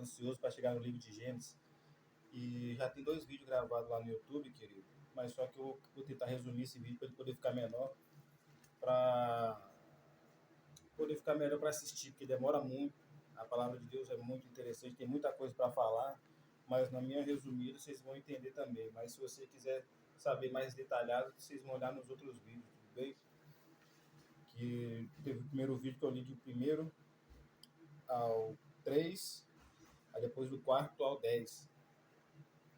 ansioso para chegar no livro de Gênesis. E já tem 2 vídeos gravados lá no YouTube, querido. Mas só que eu vou tentar resumir esse vídeo para ele poder ficar menor. Para poder ficar melhor para assistir, porque demora muito. A palavra de Deus é muito interessante, tem muita coisa para falar. Mas na minha resumida vocês vão entender também. Mas se você quiser saber mais detalhado, vocês vão olhar nos outros vídeos, tudo bem? Que teve o primeiro vídeo que eu li do 1º ao 3, aí depois do 4º ao 10.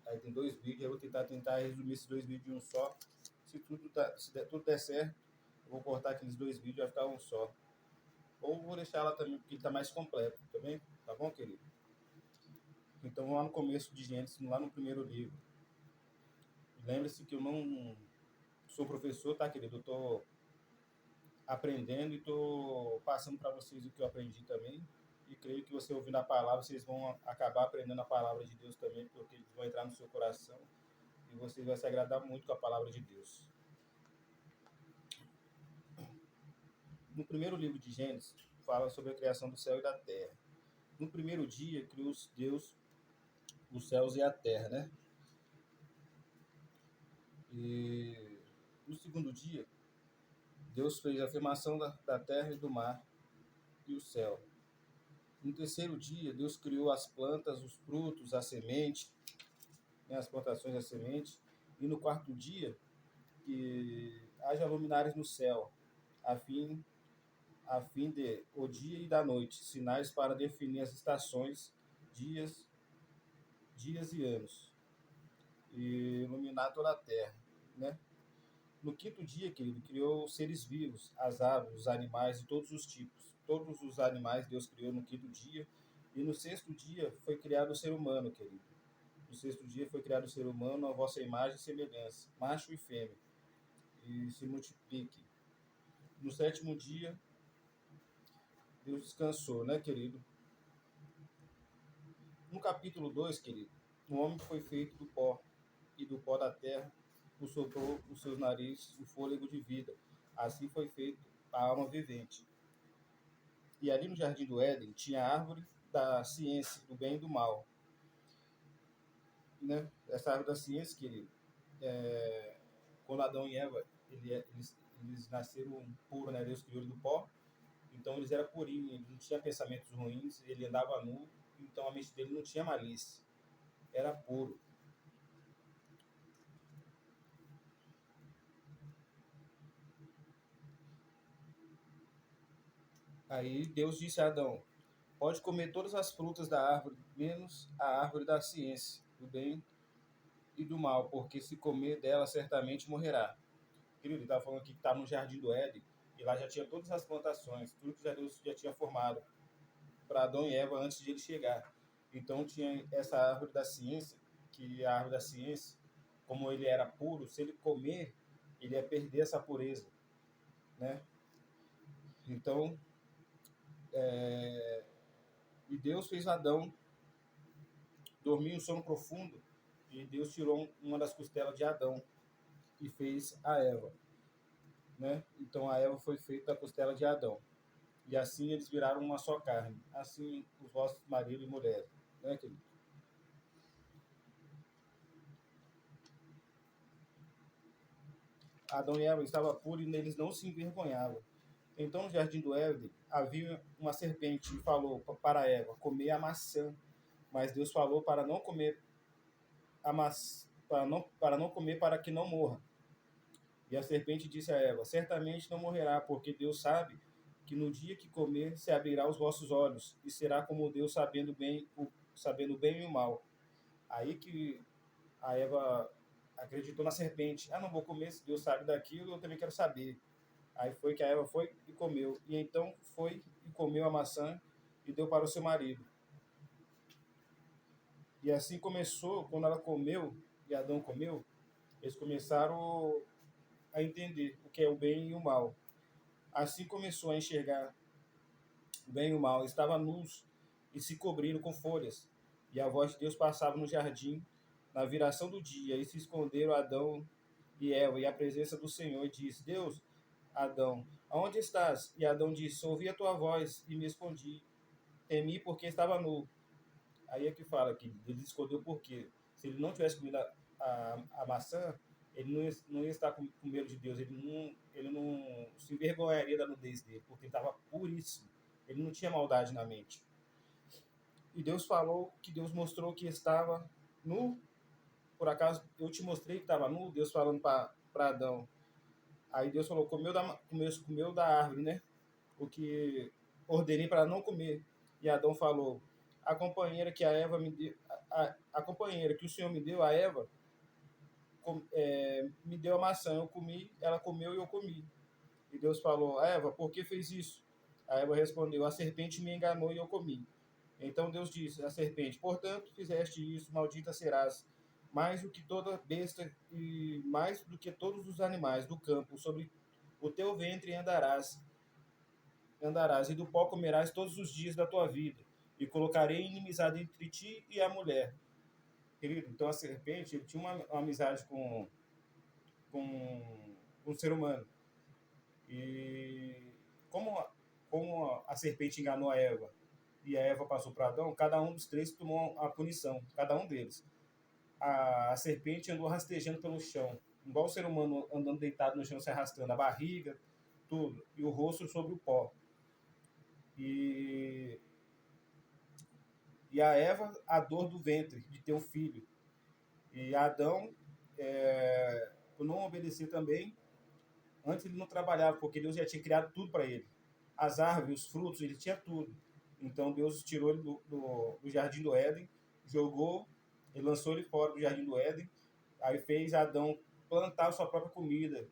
Aí tem 2 vídeos, eu vou tentar resumir esses 2 vídeos em um só. Se tudo der certo, eu vou cortar aqueles 2 vídeos e vai ficar um só. Ou vou deixar lá também, porque ele está mais completo, tá bem? Tá bom, querido? Então vamos lá no começo de Gênesis, lá no primeiro livro. Lembre-se que eu não sou professor, tá, querido? Eu tô aprendendo e tô passando para vocês o que eu aprendi também. E creio que você ouvindo a palavra, vocês vão acabar aprendendo a palavra de Deus também, porque eles vão entrar no seu coração e você vai se agradar muito com a palavra de Deus. No primeiro livro de Gênesis, fala sobre a criação do céu e da terra. No primeiro dia, criou Deus os céus e a terra, né? E no segundo dia, Deus fez a afirmação da terra e do mar e o céu. No terceiro dia, Deus criou as plantas, os frutos, a semente, né, as plantações da semente. E no quarto dia, que haja luminares no céu, a fim de o dia e da noite, sinais para definir as estações, dias e anos, e iluminar toda a terra, né? No quinto dia, querido, criou seres vivos, as aves, os animais de todos os tipos. Todos os animais Deus criou no quinto dia. E no sexto dia foi criado o ser humano, querido. No sexto dia foi criado o ser humano, a vossa imagem e semelhança, macho e fêmea, e se multiplique. No sétimo dia, Deus descansou, né, querido? No capítulo 2, querido, o homem foi feito do pó, e do pó da terra o soprou os seus narizes o fôlego de vida. Assim foi feito a alma vivente. E ali no jardim do Éden tinha a árvore da ciência, do bem e do mal. Né? Essa árvore da ciência, querido, quando Adão e Eva eles nasceram puros, né? Deus criou do pó, então eles eram purinhos, eles não tinham pensamentos ruins, ele andava nu, então a mente dele não tinha malícia, era puro. Aí Deus disse a Adão: pode comer todas as frutas da árvore, menos a árvore da ciência, do bem e do mal, porque se comer dela, certamente morrerá. Querido, ele estava falando aqui que está no jardim do Éden, e lá já tinha todas as plantações, tudo que Deus já tinha formado para Adão e Eva antes de ele chegar. Então tinha essa árvore da ciência, que a árvore da ciência, como ele era puro, se ele comer, ele ia perder essa pureza, né? Então, e Deus fez Adão dormir em um sono profundo, e Deus tirou uma das costelas de Adão e fez a Eva, né? Então a Eva foi feita da costela de Adão. E assim eles viraram uma só carne. Assim os vossos maridos e mulheres, né, querido? Adão e Eva estavam puros e neles não se envergonhavam. Então no jardim do Éden havia uma serpente e falou para Eva comer a maçã. Mas Deus falou para não comer a maçã, para não comer para que não morra. E a serpente disse a Eva: certamente não morrerá, porque Deus sabe que no dia que comer se abrirá os vossos olhos e será como Deus sabendo o bem e o mal. Aí que a Eva acreditou na serpente. Ah, não vou comer, se Deus sabe daquilo, eu também quero saber. Aí foi que a Eva foi e comeu. E então foi e comeu a maçã e deu para o seu marido. E assim começou, quando ela comeu e Adão comeu, eles começaram a entender o que é o bem e o mal. Assim começou a enxergar o bem e o mal. Estavam nus e se cobriram com folhas. E a voz de Deus passava no jardim na viração do dia. E se esconderam Adão e Eva, e a presença do Senhor disse: Deus, Adão, aonde estás? E Adão disse: ouvi a tua voz e me escondi. Temi porque estava nu Aí é que fala que ele escondeu por quê? Se ele não tivesse comido a maçã, ele não ia estar com medo de Deus, ele não se envergonharia da nudez dele, porque ele estava puríssimo. Ele não tinha maldade na mente. E Deus falou que Deus mostrou que estava nu. Por acaso eu te mostrei que estava nu, Deus falando para Adão. Aí Deus falou, comeu da árvore, né? O que ordenei para não comer. E Adão falou, a companheira que a Eva me deu, a companheira que o Senhor me deu, a Eva, me deu a maçã, eu comi, ela comeu e eu comi. E Deus falou, Eva, por que fez isso? A Eva respondeu, a serpente me enganou e eu comi. Então Deus disse à serpente, portanto fizeste isso, maldita serás, mais do que toda besta e mais do que todos os animais do campo, sobre o teu ventre andarás, e do pó comerás todos os dias da tua vida, e colocarei inimizade entre ti e a mulher. Querido, então a serpente ele tinha uma amizade com o ser humano. E como a serpente enganou a Eva e a Eva passou para Adão, cada um dos três tomou a punição, cada um deles. A serpente andou rastejando pelo chão, igual o ser humano andando deitado no chão, se arrastando, a barriga, tudo, e o rosto sobre o pó. E a Eva, a dor do ventre, de ter um filho. E Adão, por não obedecer também, antes ele não trabalhava, porque Deus já tinha criado tudo para ele. As árvores, os frutos, ele tinha tudo. Então Deus tirou ele do jardim do Éden, jogou, ele lançou ele fora do jardim do Éden, aí fez Adão plantar a sua própria comida,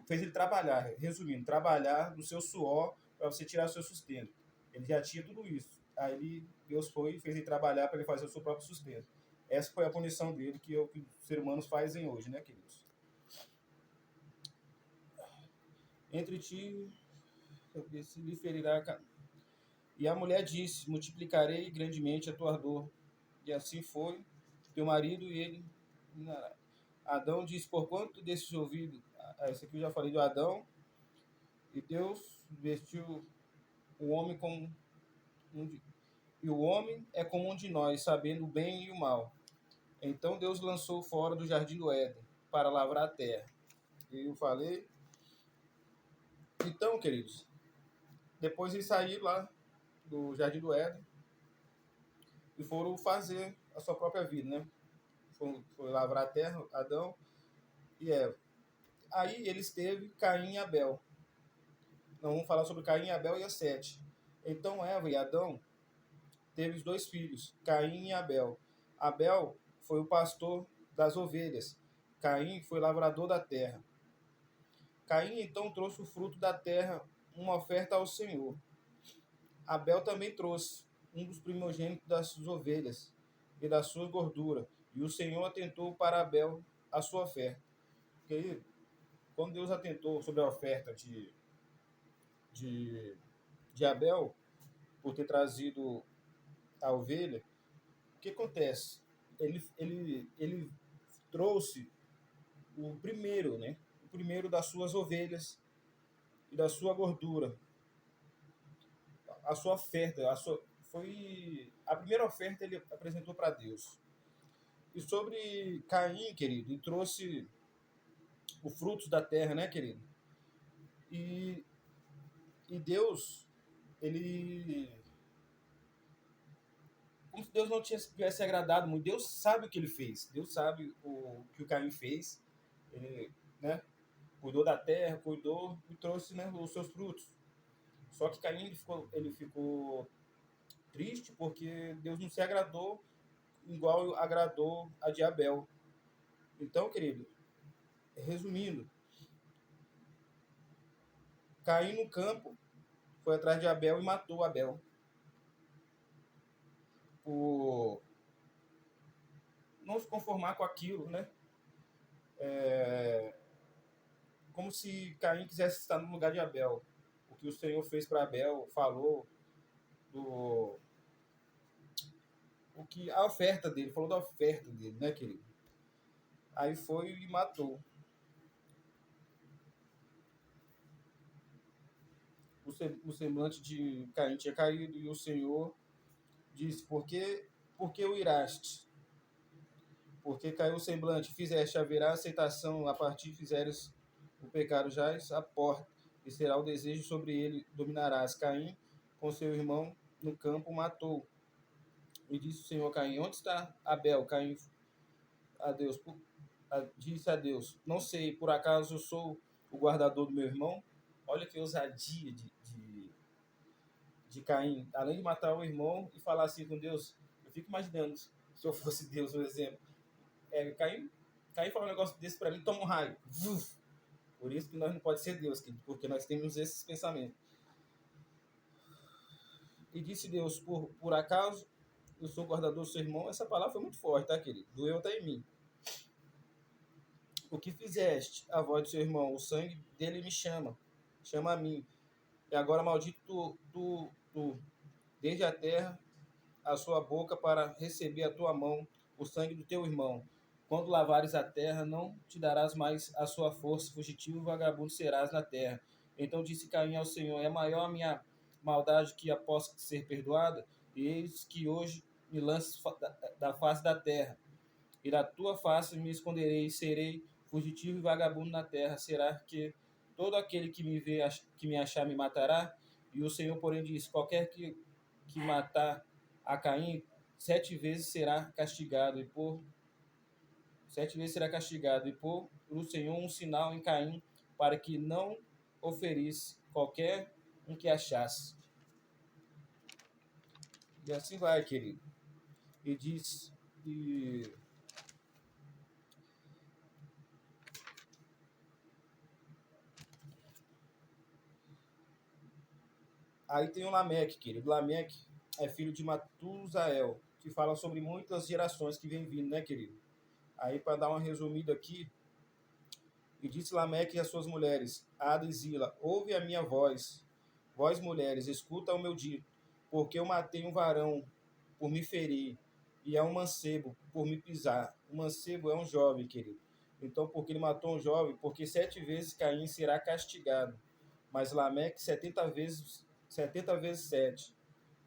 fez ele trabalhar, resumindo, trabalhar do seu suor para você tirar o seu sustento. Ele já tinha tudo isso. Aí Deus foi e fez ele trabalhar para ele fazer o seu próprio sustento. Essa foi a punição dele, que é o que os seres humanos fazem hoje, né, queridos? Entre ti se lhe ferirá. E a mulher disse, multiplicarei grandemente a tua dor. E assim foi, teu marido e ele. Adão disse, por quanto desses ouvidos, esse aqui eu já falei do Adão, e Deus vestiu o homem como e o homem é como um de nós, sabendo o bem e o mal. Então Deus lançou fora do jardim do Éden, para lavrar a terra. E eu falei. Então, queridos, depois eles saíram lá do jardim do Éden e foram fazer a sua própria vida, né? Foi lavrar a terra, Adão e Eva. Aí eles teve Caim e Abel. Nós vamos falar sobre Caim, Abel e a Sete. Então Eva e Adão teve os dois filhos, Caim e Abel. Abel foi o pastor das ovelhas. Caim foi lavrador da terra. Caim então trouxe o fruto da terra, uma oferta ao Senhor. Abel também trouxe um dos primogênitos das suas ovelhas e da sua gordura. E o Senhor atentou para Abel a sua oferta. Querido, quando Deus atentou sobre a oferta de Abel, por ter trazido a ovelha, o que acontece? Ele trouxe o primeiro, né? O primeiro das suas ovelhas e da sua gordura. A sua oferta, foi a primeira oferta ele apresentou para Deus. E sobre Caim, querido, ele trouxe o fruto da terra, né, querido? E Deus, ele, como se Deus não tivesse agradado muito. Deus sabe o que ele fez. Deus sabe o que o Caim fez. Ele, né, cuidou da terra, cuidou e trouxe, né, os seus frutos. Só que Caim ele ficou triste porque Deus não se agradou igual agradou a de Abel. Então, querido, resumindo, Caim no campo foi atrás de Abel e matou Abel. Por não se conformar com aquilo, né? Como se Caim quisesse estar no lugar de Abel. O que o Senhor fez para Abel, falou do o que a oferta dele, falou da oferta dele, né, querido? Aí foi e matou. O semblante de Caim tinha caído e o Senhor disse, porque Por que o iraste? Porque caiu o semblante, fizeste, haverá aceitação, a partir fizeres o pecado, jaz a porta, e será o desejo sobre ele, dominarás. Caim, com seu irmão, no campo, matou. E disse o Senhor a Caim, onde está Abel? Caim a Deus, disse a Deus, não sei, por acaso eu sou o guardador do meu irmão? Olha que ousadia de Caim, além de matar o irmão e falar assim com Deus. Eu fico imaginando, se eu fosse Deus, um exemplo. Caim fala um negócio desse para mim, toma um raio. Vuf. Por isso que nós não pode ser Deus, porque nós temos esses pensamentos. E disse Deus, por acaso eu sou guardador do seu irmão? Essa palavra foi muito forte, tá, querido? Doeu até em mim. O que fizeste? A voz do seu irmão, o sangue dele me chama a mim. E agora maldito tu, desde a terra, a sua boca para receber a tua mão o sangue do teu irmão. Quando lavares a terra, não te darás mais a sua força, fugitivo e vagabundo serás na terra. Então disse Caim ao Senhor, é maior a minha maldade que a possa ser perdoada? E eis que hoje me lances da face da terra, e da tua face me esconderei, serei fugitivo e vagabundo na terra. Será que todo aquele que me vê, que me achar, me matará? E o Senhor, porém, disse, qualquer que matar a Caim, 7 vezes será castigado, e por 7 vezes será castigado, e por o Senhor um sinal em Caim, para que não oferisse qualquer um que achasse. E assim vai, querido. E diz, aí tem o Lameque, querido. Lameque é filho de Matusael, que fala sobre muitas gerações que vem vindo, né, querido? Aí, para dar uma resumida aqui, e disse Lameque às suas mulheres, Ada e Zila, ouve a minha voz, vós mulheres, escuta o meu dito, porque eu matei um varão por me ferir, e é um mancebo por me pisar. O mancebo é um jovem, querido. Então, porque ele matou um jovem, porque 7 vezes Caim será castigado, mas Lameque 70 vezes 7.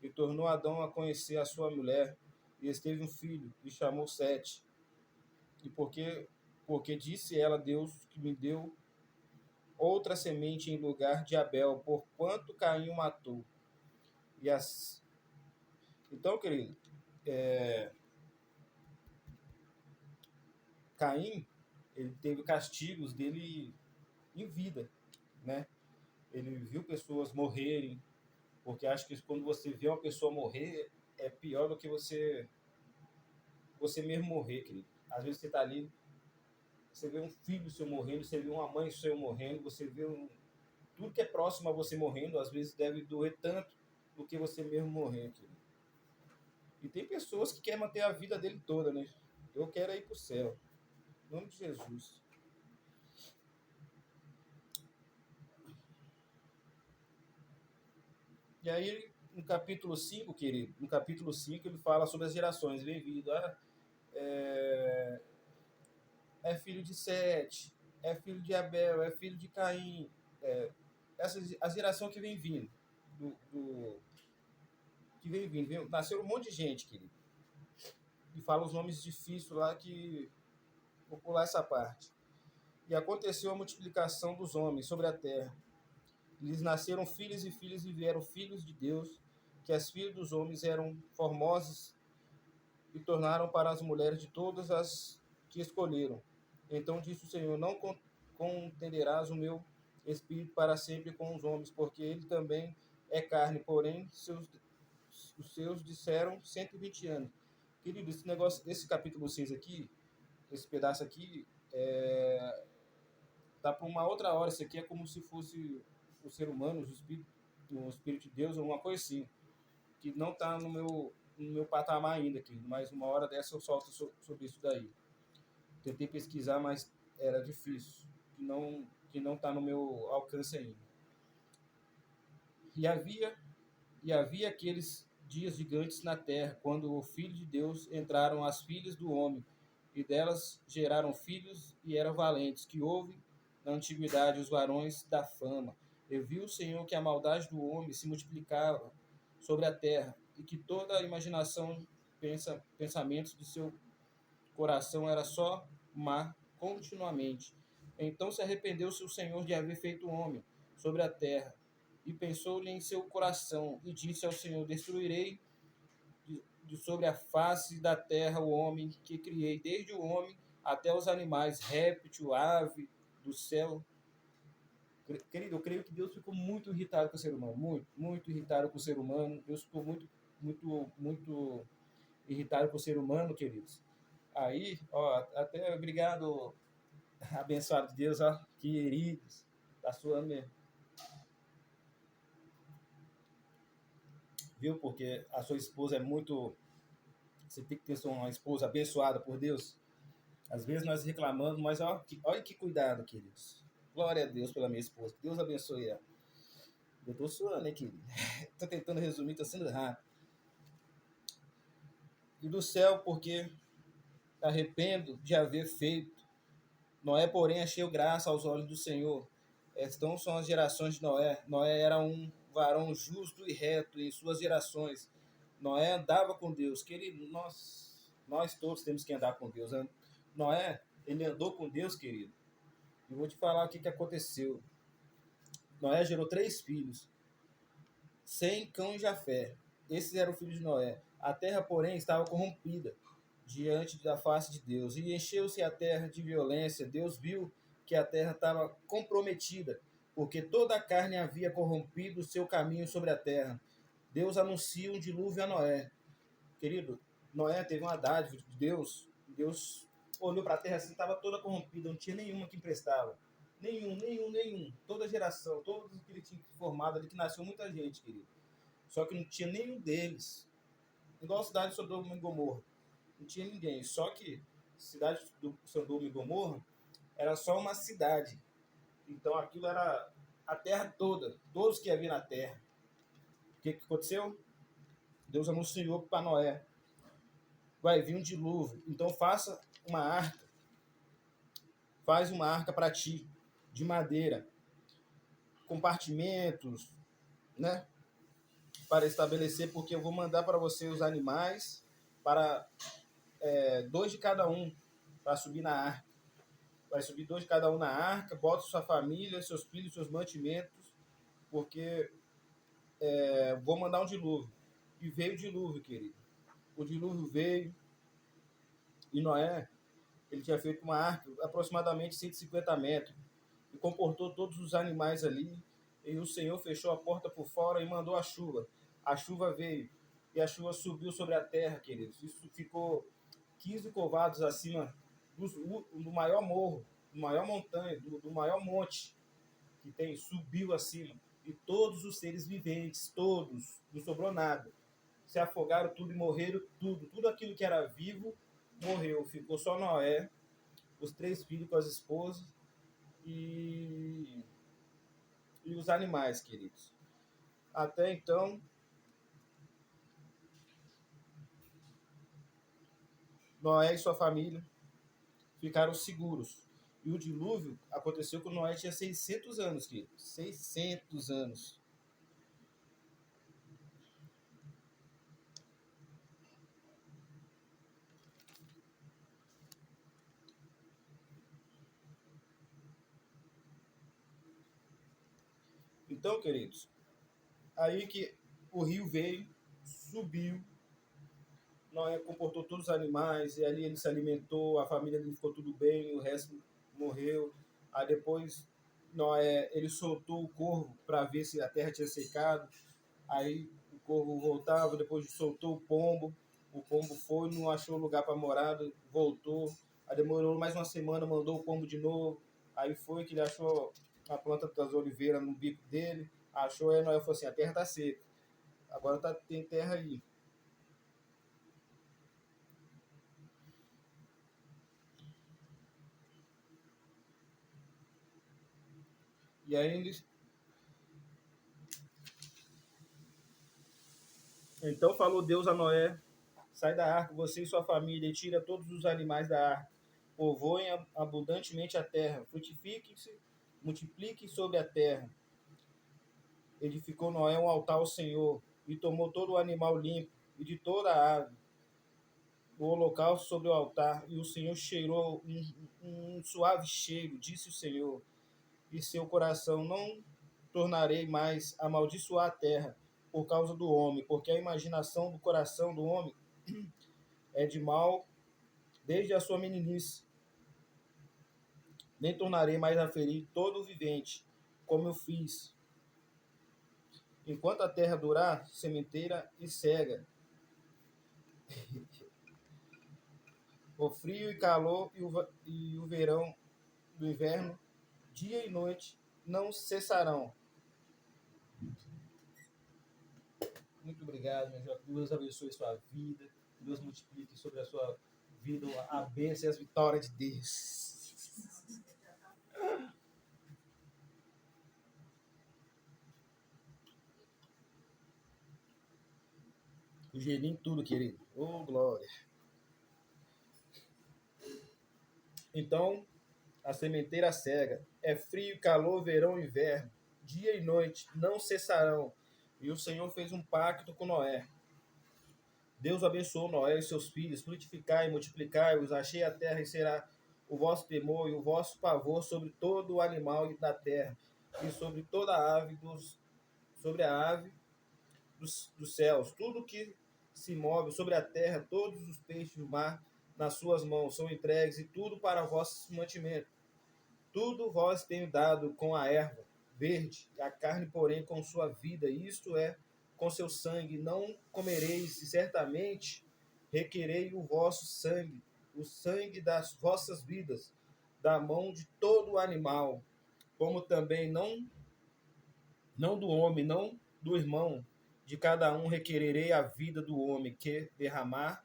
E tornou Adão a conhecer a sua mulher, e esteve um filho, e chamou Sete. E porque disse ela, Deus que me deu outra semente em lugar de Abel, porquanto Caim o matou. Então, querido, Caim, ele teve castigos dele em vida, né? Ele viu pessoas morrerem, porque acho que quando você vê uma pessoa morrer, é pior do que você mesmo morrer, querido. Às vezes você está ali, você vê um filho seu morrendo, você vê uma mãe seu morrendo, você vê tudo que é próximo a você morrendo, às vezes deve doer tanto do que você mesmo morrer, querido. E tem pessoas que querem manter a vida dele toda, né? Eu quero ir para o céu. Em nome de Jesus. E aí, no capítulo 5, querido, no capítulo 5 ele fala sobre as gerações. Vem vindo, é filho de Sete, é filho de Abel, é filho de Caim. A geração que vem vindo. Que vem vindo. Nasceu um monte de gente, querido. E fala os nomes difíceis lá que... Vou pular essa parte. E aconteceu a multiplicação dos homens sobre a terra. Lhes nasceram filhos e filhas e vieram filhos de Deus, que as filhas dos homens eram formosas e tornaram para as mulheres de todas as que escolheram. Então disse o Senhor, não contenderás o meu espírito para sempre com os homens, porque ele também é carne, porém os seus disseram 120 anos. Querido, esse negócio, esse capítulo 6 aqui, esse pedaço aqui, tá para uma outra hora. Isso aqui é como se fosse o ser humano, o Espírito de Deus, alguma coisa assim, que não está no meu patamar ainda, aqui, mas uma hora dessa eu solto sobre isso daí. Tentei pesquisar, mas era difícil, que não está no meu alcance ainda. E havia aqueles dias gigantes na terra, quando o Filho de Deus entraram as filhas do homem, e delas geraram filhos e eram valentes, que houve na antiguidade os varões da fama. E viu o Senhor que a maldade do homem se multiplicava sobre a terra, e que toda a imaginação pensamentos de seu coração era só má continuamente. Então se arrependeu-se o Senhor de haver feito o homem sobre a terra, e pensou-lhe em seu coração, e disse ao Senhor: destruirei de sobre a face da terra o homem que criei, desde o homem até os animais, réptil, ave do céu. Querido, eu creio que Deus ficou muito irritado com o ser humano, muito irritado com o ser humano. Deus ficou muito irritado com o ser humano, queridos. Aí, ó, até obrigado, abençoado de Deus, ó, queridos, tá suando mesmo. Viu? Porque a sua esposa é muito. Você tem que ter uma esposa abençoada por Deus. Às vezes nós reclamamos, mas ó, olha que cuidado, queridos. Glória a Deus pela minha esposa. Que Deus abençoe ela. Eu tô suando, hein, querido? Tô tentando resumir, tô sendo rápido. E do céu, porque arrependo de haver feito. Noé, porém, achou graça aos olhos do Senhor. Estas são as gerações de Noé. Noé era um varão justo e reto em suas gerações. Noé andava com Deus. Querido, nós todos temos que andar com Deus. Noé, ele andou com Deus, querido. E vou te falar o que aconteceu. Noé gerou 3 filhos. Sem, Cão e Jafé. Esses eram filhos de Noé. A terra, porém, estava corrompida diante da face de Deus. E encheu-se a terra de violência. Deus viu que a terra estava comprometida, porque toda a carne havia corrompido o seu caminho sobre a terra. Deus anuncia um dilúvio a Noé. Querido, Noé teve uma dádiva de Deus. Deus olhou para a terra assim, estava toda corrompida, não tinha nenhuma que emprestava. Nenhum. Toda geração, todos que ele tinha formado ali, que nasceu muita gente, querido. Só que não tinha nenhum deles. Igual a cidade de Sodoma e Gomorra. Não tinha ninguém. Só que a cidade do Sodoma e Gomorra era só uma cidade. Então aquilo era a terra toda. Todos que haviam na terra. O que aconteceu? Deus anunciou para Noé: vai vir um dilúvio. Então faça uma arca. Faz uma arca para ti, de madeira. Compartimentos, né? Para estabelecer, porque eu vou mandar para você os animais, para 2 de cada um, para subir na arca. Vai subir 2 de cada um na arca, bota sua família, seus filhos, seus mantimentos, porque vou mandar um dilúvio. E veio o dilúvio, querido. O dilúvio veio, e Noé, ele tinha feito uma arca aproximadamente 150 metros, e comportou todos os animais ali, e o Senhor fechou a porta por fora e mandou a chuva. A chuva veio, e a chuva subiu sobre a terra, queridos. Isso ficou 15 covados acima do maior morro, do maior montanha, do maior monte que tem, subiu acima. E todos os seres viventes, todos, não sobrou nada. Se afogaram tudo e morreram tudo. Tudo aquilo que era vivo morreu. Ficou só Noé, os 3 filhos com as esposas e os animais, queridos. Até então, Noé e sua família ficaram seguros. E o dilúvio aconteceu quando Noé tinha 600 anos, querido. 600 anos. Então, queridos, aí que o rio veio, subiu, Noé comportou todos os animais, e ali ele se alimentou, a família dele ficou tudo bem, o resto morreu. Aí depois Noé, ele soltou o corvo para ver se a terra tinha secado. Aí o corvo voltava, depois soltou o pombo foi, não achou lugar para morar, voltou. Aí demorou mais uma semana, mandou o pombo de novo. Aí foi que ele achou a planta das oliveiras no bico dele, achou, aí Noé falou assim: a terra está seca, agora tem terra aí. E aí então falou Deus a Noé: sai da arca, você e sua família, e tira todos os animais da arca. Povoem abundantemente a terra, frutifiquem-se, multipliquem sobre a terra. Edificou Noé um altar ao Senhor, e tomou todo o animal limpo, e de toda a ave, o holocausto sobre o altar, e o Senhor cheirou um suave cheiro, disse o Senhor, e seu coração: não tornarei mais a amaldiçoar a terra por causa do homem, porque a imaginação do coração do homem é de mal desde a sua meninice. Nem tornarei mais a ferir todo o vivente, como eu fiz. Enquanto a terra durar, sementeira e cega, o frio e calor e o verão do inverno, dia e noite, não cessarão. Muito obrigado, meu Deus. Deus abençoe sua vida. Deus multiplique sobre a sua vida a bênção e as vitórias de Deus. O gelinho tudo, querido. Oh, glória. Então, a sementeira cega. É frio, calor, verão e inverno. Dia e noite não cessarão. E o Senhor fez um pacto com Noé. Deus abençoou Noé e seus filhos. Frutificai e multiplicai-os. Achei a terra e será o vosso temor e o vosso pavor sobre todo o animal da terra e sobre toda a ave sobre a ave dos céus. Tudo que se move sobre a terra, todos os peixes do mar nas suas mãos são entregues, e tudo para vosso mantimento. Tudo vós tenho dado com a erva verde, a carne, porém, com sua vida, isto é, com seu sangue. Não comereis, e certamente requerei o vosso sangue, o sangue das vossas vidas, da mão de todo animal, como também não do homem, não do irmão, de cada um requererei a vida do homem, que derramar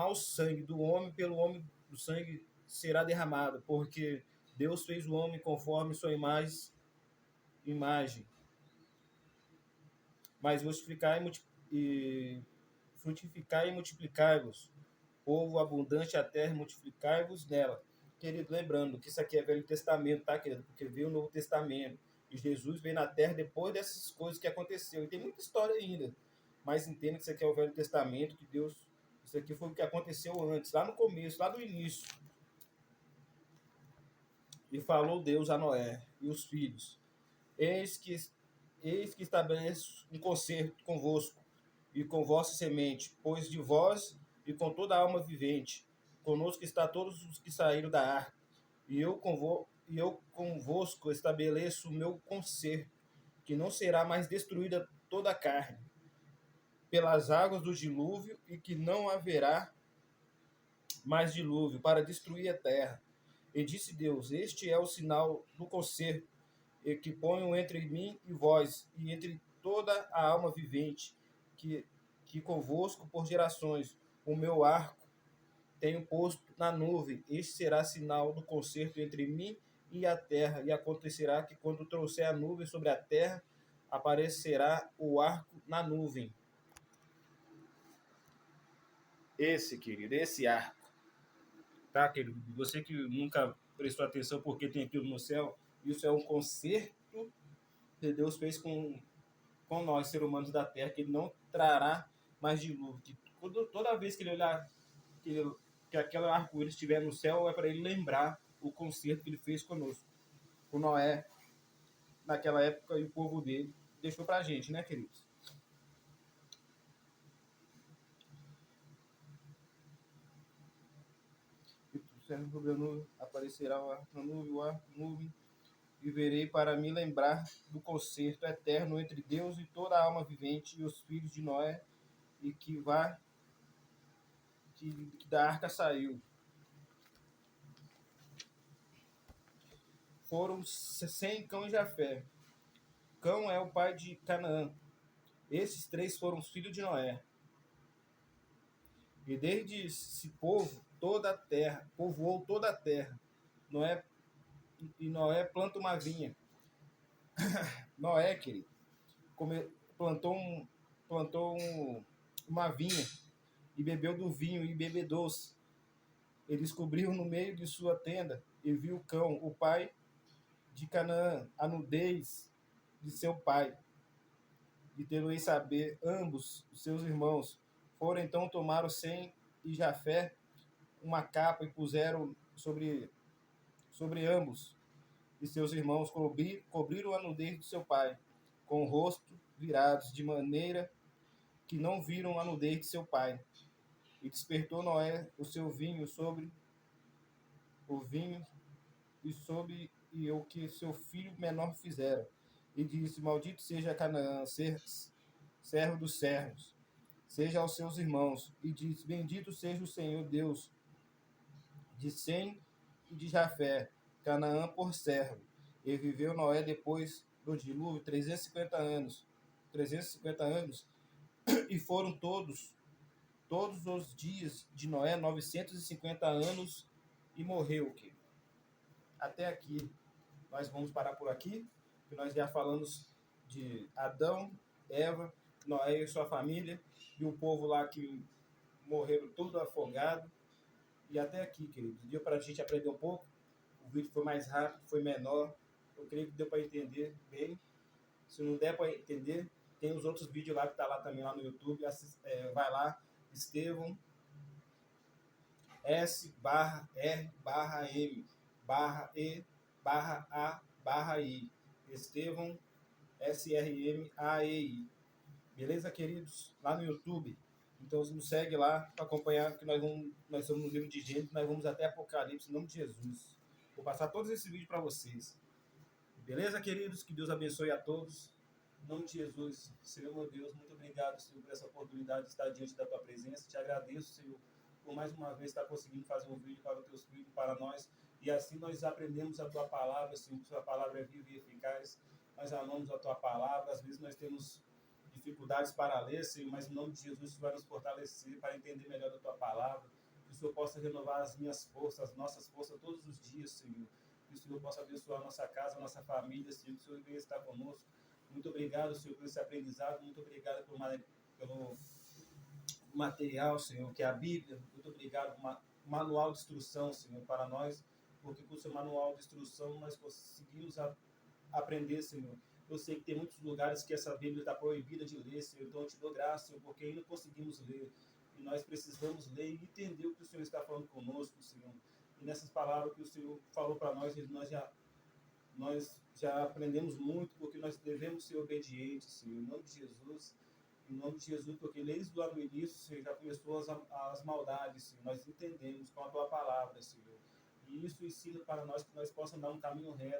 o sangue do homem, pelo homem do sangue será derramado, porque Deus fez o homem conforme sua imagem. Mas frutificai e multiplicai-vos, povo abundante a terra, multiplicai-vos nela. Querido, lembrando que isso aqui é Velho Testamento, tá, querido? Porque veio o Novo Testamento. E Jesus veio na terra depois dessas coisas que aconteceu. E tem muita história ainda. Mas entenda que isso aqui é o Velho Testamento, que Deus... Isso aqui foi o que aconteceu antes, lá no começo, lá no início. E falou Deus a Noé e os filhos: Eis que estabeleço um concerto convosco e com vossa semente, pois de vós e com toda a alma vivente, conosco está todos os que saíram da arca, e eu convosco estabeleço o meu concerto, que não será mais destruída toda a carne pelas águas do dilúvio, e que não haverá mais dilúvio para destruir a terra. E disse Deus: Este é o sinal do concerto e que ponho entre mim e vós, e entre toda a alma vivente, que convosco por gerações, o meu arco tenho posto na nuvem. Este será sinal do concerto entre mim e a terra. E acontecerá que, quando trouxer a nuvem sobre a terra, aparecerá o arco na nuvem. Esse, querido, esse arco. Tá, querido? Você que nunca prestou atenção porque tem aquilo no céu, isso é um concerto que Deus fez com nós, seres humanos da terra, que ele não trará mais dilúvio. Que toda vez que ele olhar, que aquele arco-íris estiver no céu, é para ele lembrar o concerto que ele fez conosco. O Noé, naquela época, e o povo dele, deixou para a gente, né, queridos? Sobre a nuvem, aparecerá o arco na nuvem, o arco nuvem, e verei para me lembrar do concerto eterno entre Deus e toda a alma vivente e os filhos de Noé, e que da arca saiu. Foram 100 cão e Jafé. Cão é o pai de Canaã. Esses três foram os filhos de Noé. E desde esse povo, toda a terra, povoou toda a terra. Noé planta uma vinha. Noé, querido, plantou uma vinha e bebeu do vinho e bebedou-se. Ele descobriu no meio de sua tenda e viu o cão, o pai de Canaã, a nudez de seu pai. De tê-lo em saber, ambos os seus irmãos foram então tomar os 100 e Jafé uma capa e puseram sobre ambos e seus irmãos cobriram a nudez de seu pai, com o rosto virados, de maneira que não viram a nudez de seu pai. E despertou Noé o seu vinho sobre o vinho e o que seu filho menor fizera. E disse: Maldito seja Canaã, servo dos servos, seja aos seus irmãos. E disse: Bendito seja o Senhor Deus de Sem e de Jafé, Canaã por servo. E viveu Noé depois do dilúvio 350 anos. 350 anos, e foram todos os dias de Noé 950 anos, e morreu. Até aqui nós vamos parar por aqui, que nós já falamos de Adão, Eva, Noé e sua família, e o povo lá que morreram tudo afogado. E até aqui, querido, deu para a gente aprender um pouco. O vídeo foi mais rápido, foi menor. Eu creio que deu para entender bem. Se não der para entender, tem os outros vídeos lá que tá lá também lá no YouTube. Vai lá, Estevão S/R/M/E/A/I. Estevão SRMAEI. Beleza, queridos? Lá no YouTube. Então nos segue lá para acompanhar, que nós somos no livro de Gênesis, nós vamos até Apocalipse, em nome de Jesus. Vou passar todos esses vídeos para vocês. Beleza, queridos? Que Deus abençoe a todos. Em nome de Jesus, Senhor meu Deus, muito obrigado, Senhor, por essa oportunidade de estar diante da tua presença. Te agradeço, Senhor, por mais uma vez estar conseguindo fazer um vídeo para os teus filhos, para nós. E assim nós aprendemos a tua palavra, Senhor, que a tua palavra é viva e eficaz. Nós amamos a tua palavra. Às vezes nós temos dificuldades para ler, Senhor, mas em nome de Jesus, tu vai nos fortalecer para entender melhor a tua palavra. Que o Senhor possa renovar as minhas forças, as nossas forças todos os dias, Senhor. Que o Senhor possa abençoar a nossa casa, a nossa família, Senhor. Que o Senhor venha estar conosco. Muito obrigado, Senhor, por esse aprendizado. Muito obrigado pelo material, Senhor, que é a Bíblia. Muito obrigado pelo manual de instrução, Senhor, para nós. Porque com o seu manual de instrução nós conseguimos aprender, Senhor. Eu sei que tem muitos lugares que essa Bíblia está proibida de ler, Senhor. Então eu te dou graça, Senhor, porque ainda conseguimos ler. E nós precisamos ler e entender o que o Senhor está falando conosco, Senhor. E nessas palavras que o Senhor falou para nós, nós já aprendemos muito, porque nós devemos ser obedientes, Senhor. Em nome de Jesus. Em nome de Jesus, porque desde lá no início, Senhor, já começou as maldades, Senhor. Nós entendemos com a tua palavra, Senhor. E isso ensina para nós que nós possamos dar um caminho reto.